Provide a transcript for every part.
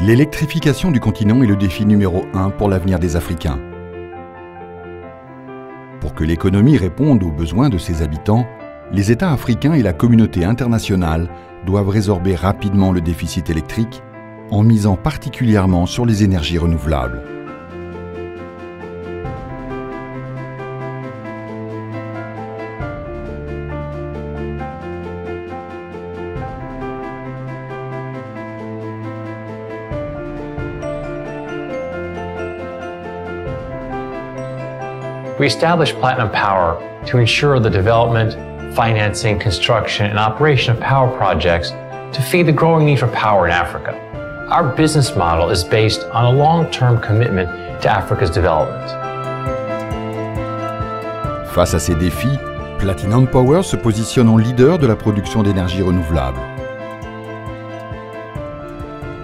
L'électrification du continent est le défi numéro 1 pour l'avenir des Africains. Pour que l'économie réponde aux besoins de ses habitants, les États africains et la communauté internationale doivent résorber rapidement le déficit électrique en misant particulièrement sur les énergies renouvelables. We established Platinum Power to ensure the development, financing, construction, and operation of power projects to feed the growing need for power in Africa. Our business model is based on a long-term commitment to Africa's development. Face à ces défis, Platinum Power se positionne en leader de la production d'énergie renouvelable.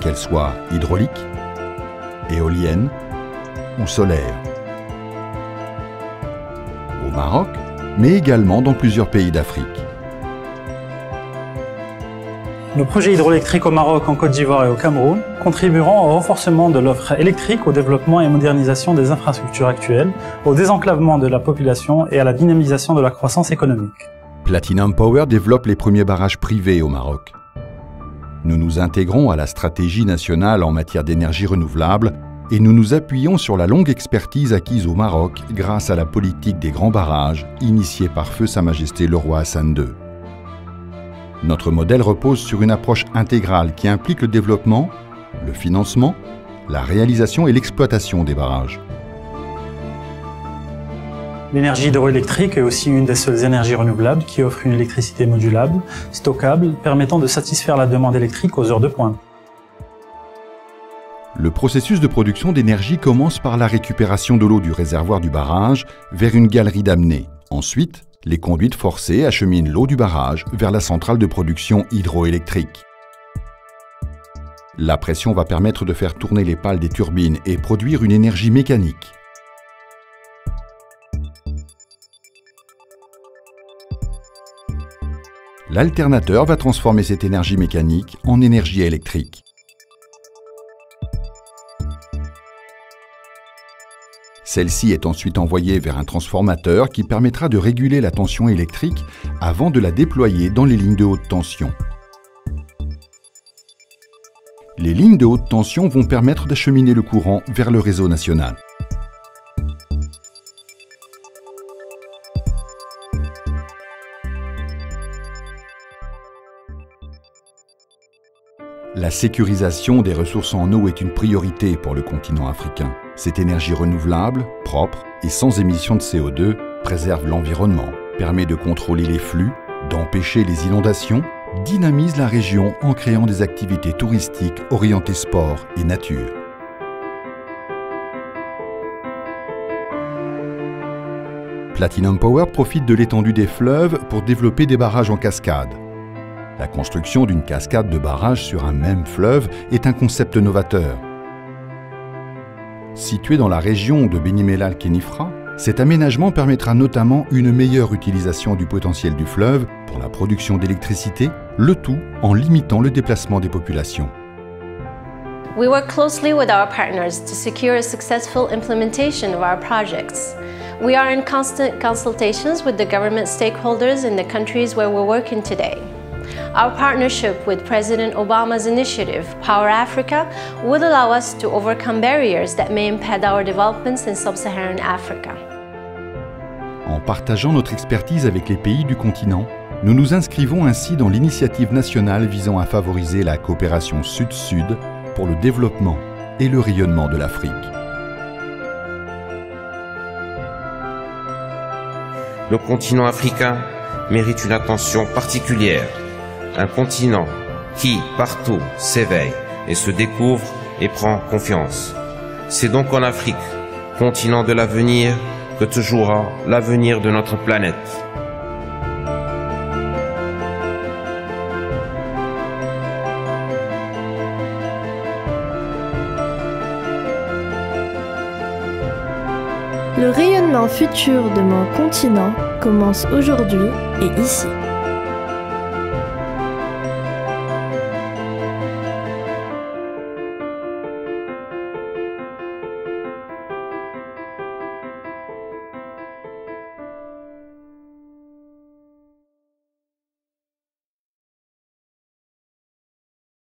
Qu'elle soit hydraulique, éolienne ou solaire. Au Maroc, mais également dans plusieurs pays d'Afrique. Nos projets hydroélectriques au Maroc, en Côte d'Ivoire et au Cameroun contribueront au renforcement de l'offre électrique, au développement et modernisation des infrastructures actuelles, au désenclavement de la population et à la dynamisation de la croissance économique. Platinum Power développe les premiers barrages privés au Maroc. Nous nous intégrons à la stratégie nationale en matière d'énergie renouvelable et nous nous appuyons sur la longue expertise acquise au Maroc grâce à la politique des grands barrages initiée par Feu Sa Majesté le roi Hassan II. Notre modèle repose sur une approche intégrale qui implique le développement, le financement, la réalisation et l'exploitation des barrages. L'énergie hydroélectrique est aussi une des seules énergies renouvelables qui offre une électricité modulable, stockable, permettant de satisfaire la demande électrique aux heures de pointe. Le processus de production d'énergie commence par la récupération de l'eau du réservoir du barrage vers une galerie d'amener. Ensuite, les conduites forcées acheminent l'eau du barrage vers la centrale de production hydroélectrique. La pression va permettre de faire tourner les pales des turbines et produire une énergie mécanique. L'alternateur va transformer cette énergie mécanique en énergie électrique. Celle-ci est ensuite envoyée vers un transformateur qui permettra de réguler la tension électrique avant de la déployer dans les lignes de haute tension. Les lignes de haute tension vont permettre d'acheminer le courant vers le réseau national. La sécurisation des ressources en eau est une priorité pour le continent africain. Cette énergie renouvelable, propre et sans émission de CO2 préserve l'environnement, permet de contrôler les flux, d'empêcher les inondations, dynamise la région en créant des activités touristiques orientées sport et nature. Platinum Power profite de l'étendue des fleuves pour développer des barrages en cascade. La construction d'une cascade de barrages sur un même fleuve est un concept novateur. Situé dans la région de Beni Mellal-Kenifra, cet aménagement permettra notamment une meilleure utilisation du potentiel du fleuve pour la production d'électricité, le tout en limitant le déplacement des populations. We work closely with our partners to secure a successful implementation of our projects. We are in constant consultations with the government stakeholders in the countries where we're working today. Our partnership with President Obama's initiative, Power Africa, would allow us to overcome barriers that may impede our developments in sub-Saharan Africa. En partageant notre expertise avec les pays du continent, nous nous inscrivons ainsi dans l'initiative nationale visant à favoriser la coopération Sud-Sud pour le développement et le rayonnement de l'Afrique. Le continent africain mérite une attention particulière. Un continent qui, partout, s'éveille et se découvre et prend confiance. C'est donc en Afrique, continent de l'avenir, que se jouera l'avenir de notre planète. Le rayonnement futur de mon continent commence aujourd'hui et ici.